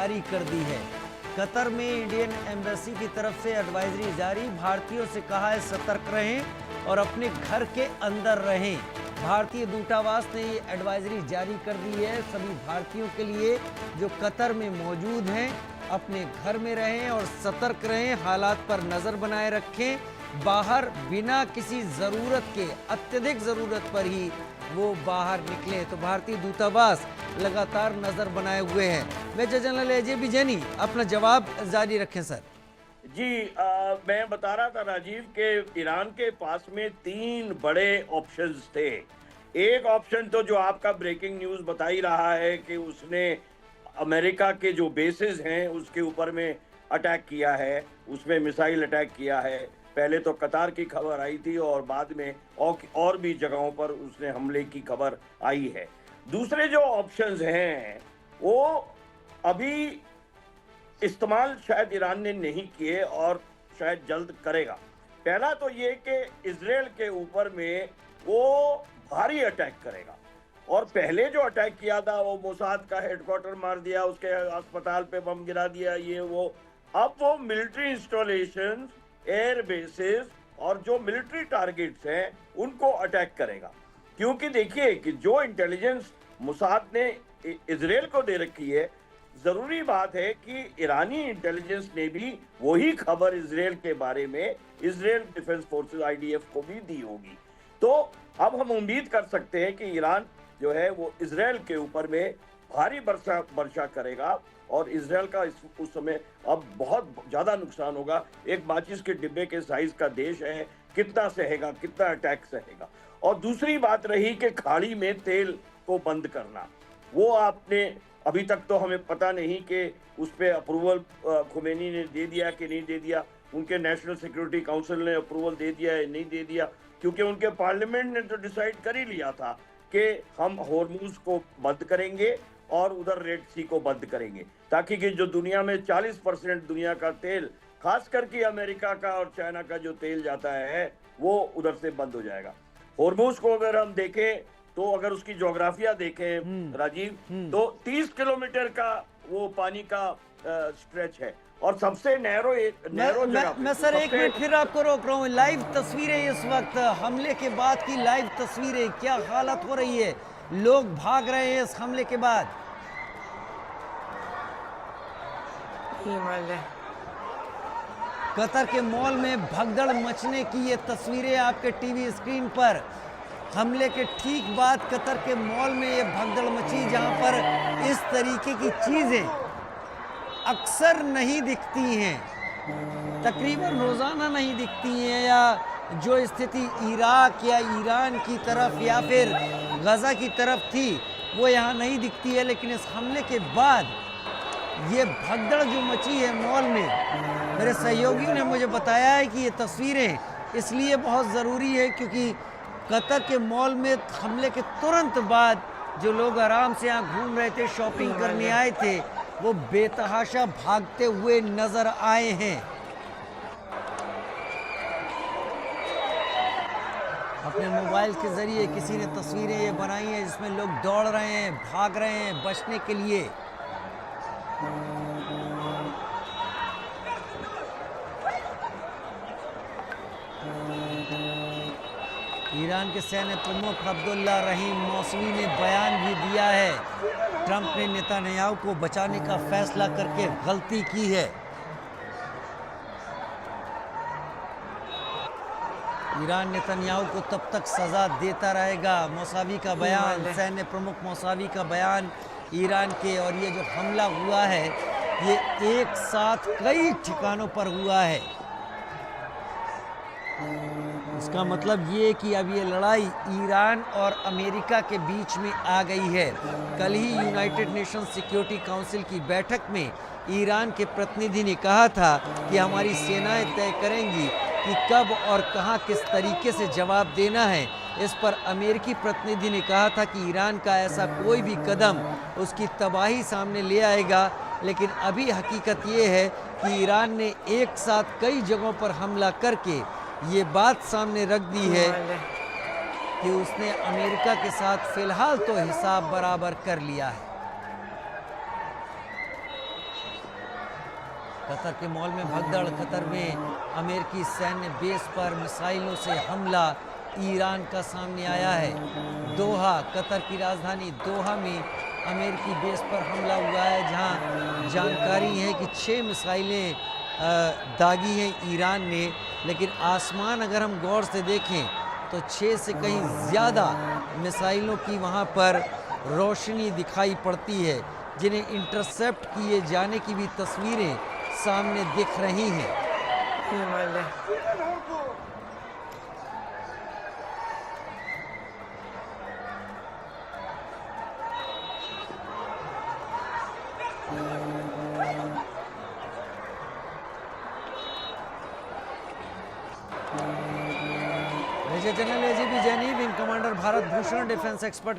जारी कर दी है। कतर में इंडियन एम्बेसी की तरफ से एडवाइजरी जारी, भारतीयों से कहा है सतर्क रहें और अपने घर के अंदर रहें। भारतीय दूतावास ने ये एडवाइजरी जारी कर दी है सभी भारतीयों के लिए जो कतर में मौजूद हैं, अपने घर में रहें और सतर्क रहें, हालात पर नजर बनाए रखें, बाहर बिना किसी ज़रूरत के, अत्यधिक ज़रूरत पर ही वो बाहर निकले। तो भारतीय दूतावास लगातार नजर बनाए हुए हैं। मेजर जनरल अजय बिजनी अपना जवाब जारी रखें सर। जी मैं बता रहा था राजीव के ईरान के पास में 3 बड़े ऑप्शंस थे। एक ऑप्शन तो जो आपका ब्रेकिंग न्यूज़ बता ही रहा है कि उसने अमेरिका के जो बेसिस हैं उसके ऊपर में अटैक किया है, उसमें मिसाइल अटैक किया है। पहले तो कतार की खबर आई थी और बाद में और भी जगहों पर उसने हमले की खबर आई है। दूसरे जो ऑप्शंस हैं वो अभी इस्तेमाल शायद ईरान ने नहीं किए और शायद जल्द करेगा। पहला तो ये कि इजराइल के ऊपर में वो भारी अटैक करेगा और पहले जो अटैक किया था वो मोसाद का हेडक्वार्टर मार दिया, उसके अस्पताल पे बम गिरा दिया, ये वो। अब वो मिलिट्री इंस्टॉलेशन, एयर बेसिस और जो मिलिट्री टारगेट्स हैं उनको अटैक करेगा। क्योंकि देखिए कि जो इंटेलिजेंस मोसाद ने इजराइल को दे रखी है, जरूरी बात है कि ईरानी इंटेलिजेंस ने भी वही खबर इजराइल के बारे में इजराइल डिफेंस फोर्सेस आईडीएफ को भी दी होगी। तो अब हम उम्मीद कर सकते हैं कि ईरान जो है वो इजराइल के ऊपर में भारी वर्षा करेगा और इजराइल का उस समय अब बहुत ज्यादा नुकसान होगा। एक माचिस के डिब्बे के साइज का देश है, कितना सहेगा, कितना अटैक सहेगा। और दूसरी बात रही कि खाड़ी में तेल को बंद करना, वो आपने अभी तक तो हमें पता नहीं कि उस पर अप्रूवल खुमैनी ने दे दिया कि नहीं दे दिया, उनके नेशनल सिक्योरिटी काउंसिल ने अप्रूवल दे दिया है नहीं दे दिया, क्योंकि उनके पार्लियामेंट ने तो डिसाइड कर ही लिया था कि हम हॉर्मूज को बंद करेंगे और उधर रेड सी को बंद करेंगे, ताकि कि जो दुनिया में 40% दुनिया का तेल, खास करके अमेरिका का और चाइना का जो तेल जाता है वो उधर से बंद हो जाएगा। हॉर्मूज को अगर हम देखें तो अगर उसकी ज्योग्राफिया देखें राजीव, तो 30 किलोमीटर का वो पानी का स्ट्रेच है और सबसे नैरो जगह। मैं सर एक मिनट फिर आपको रोक रहा हूँ। लाइव तस्वीरें इस वक्त हमले के बाद की लाइव तस्वीरें, क्या हालत हो रही है, लोग भाग रहे हैं इस हमले के बाद। कतर के मॉल में भगदड़ मचने की ये तस्वीरें आपके टीवी स्क्रीन पर। हमले के ठीक बाद कतर के मॉल में ये भगदड़ मची, जहां पर इस तरीके की चीजें अक्सर नहीं दिखती हैं, तकरीबन रोजाना नहीं दिखती हैं, या जो स्थिति इराक या ईरान की तरफ या फिर गजा की तरफ थी वो यहाँ नहीं दिखती है। लेकिन इस हमले के बाद ये भगदड़ जो मची है मॉल में, मेरे सहयोगियों ने मुझे बताया है कि ये तस्वीरें इसलिए बहुत ज़रूरी है क्योंकि कतर के मॉल में हमले के तुरंत बाद जो लोग आराम से यहाँ घूम रहे थे, शॉपिंग करने आए थे, वो बेतहाशा भागते हुए नजर आए हैं। अपने मोबाइल के जरिए किसी ने तस्वीरें ये बनाई हैं जिसमें लोग दौड़ रहे हैं, भाग रहे हैं बचने के लिए। ईरान के सैन्य प्रमुख अब्दुल्ला रहीम मौसवी ने बयान भी दिया है, ट्रंप ने नेतन्याहू को बचाने का फैसला करके गलती की है। ईरान नेतन्याहू को तब तक सजा देता रहेगा, मौसावी का बयान, सैन्य प्रमुख मौसावी का बयान ईरान के। और ये जो हमला हुआ है ये एक साथ कई ठिकानों पर हुआ है। इसका मतलब ये कि अब ये लड़ाई ईरान और अमेरिका के बीच में आ गई है। कल ही यूनाइटेड नेशंस सिक्योरिटी काउंसिल की बैठक में ईरान के प्रतिनिधि ने कहा था कि हमारी सेनाएं तय करेंगी कि कब और कहां किस तरीके से जवाब देना है। इस पर अमेरिकी प्रतिनिधि ने कहा था कि ईरान का ऐसा कोई भी कदम उसकी तबाही सामने ले आएगा। लेकिन अभी हकीकत ये है कि ईरान ने एक साथ कई जगहों पर हमला करके ये बात सामने रख दी है कि उसने अमेरिका के साथ फिलहाल तो हिसाब बराबर कर लिया है। कतर के मॉल में भगदड़। कतर में अमेरिकी सैन्य बेस पर मिसाइलों से हमला ईरान का सामने आया है। दोहा, कतर की राजधानी दोहा में अमेरिकी बेस पर हमला हुआ है, जहां जानकारी है कि 6 मिसाइलें दागी हैं ईरान ने। लेकिन आसमान अगर हम गौर से देखें तो 6 से कहीं ज़्यादा मिसाइलों की वहां पर रोशनी दिखाई पड़ती है, जिन्हें इंटरसेप्ट किए जाने की भी तस्वीरें सामने दिख रही हैं। Major general AGP Jaini, wing commander Bharat Bhushan, defence expert